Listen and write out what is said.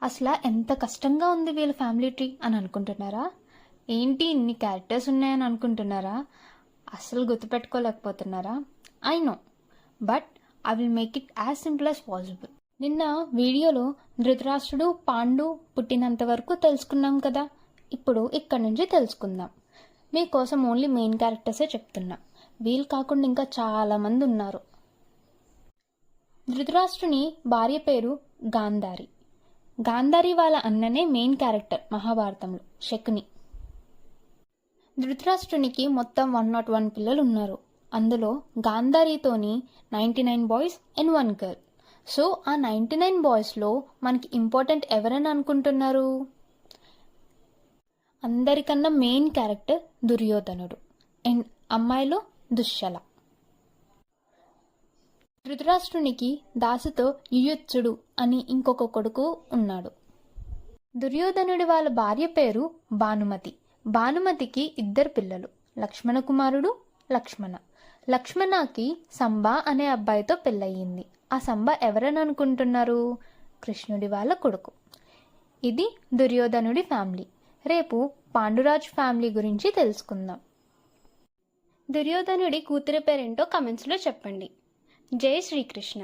అసలు ఎంత కష్టంగా ఉంది వీళ్ళ ఫ్యామిలీ ట్రీ అని అనుకుంటున్నారా? ఏంటి ఇన్ని క్యారెక్టర్స్ ఉన్నాయని అనుకుంటున్నారా? అసలు గుర్తుపెట్టుకోలేకపోతున్నారా? I know, but I will make it as simple as possible. నిన్న వీడియోలో ధృతరాష్ట్రుడు పాండు పుట్టినంత వరకు తెలుసుకున్నాం కదా, ఇప్పుడు ఇక్కడి నుంచి తెలుసుకుందాం. మీకోసం ఓన్లీ మెయిన్ క్యారెక్టర్సే చెప్తున్నా, వీళ్ళు కాకుండా ఇంకా చాలామంది ఉన్నారు. ధృతరాష్ట్రుని భార్య పేరు గాంధారి. గాంధారి వాళ్ళ అన్ననే మెయిన్ క్యారెక్టర్ మహాభారతంలో, శకుని. ధృతరాష్ట్రునికి మొత్తం 101 పిల్లలు ఉన్నారు. అందులో గాంధారితోని 99 బాయ్స్ అండ్ 1 గర్ల్. సో ఆ 99 బాయ్స్లో మనకి ఇంపార్టెంట్ ఎవరని అనుకుంటున్నారు? అందరికన్నా మెయిన్ క్యారెక్టర్ దుర్యోధనుడు అండ్ అమ్మాయిలో దుశ్శల. ధృతరాష్ట్రునికి దాసితో యుయుత్సుడు అని ఇంకొక కొడుకు ఉన్నాడు. దుర్యోధనుడి వాళ్ళ భార్య పేరు భానుమతి. భానుమతికి 2 పిల్లలు, లక్ష్మణ కుమారుడు లక్ష్మణ. లక్ష్మణకి సంబ అనే అబ్బాయితో పెళ్ళయింది. ఆ సంబ ఎవరని అనుకుంటున్నారు? కృష్ణుడి వాళ్ళ కొడుకు. ఇది దుర్యోధనుడి ఫ్యామిలీ. రేపు పాండురాజ్ ఫ్యామిలీ గురించి తెలుసుకుందాం. దుర్యోధనుడి కూతురి పేరేంటో కమెంట్స్లో చెప్పండి. జై శ్రీకృష్ణ.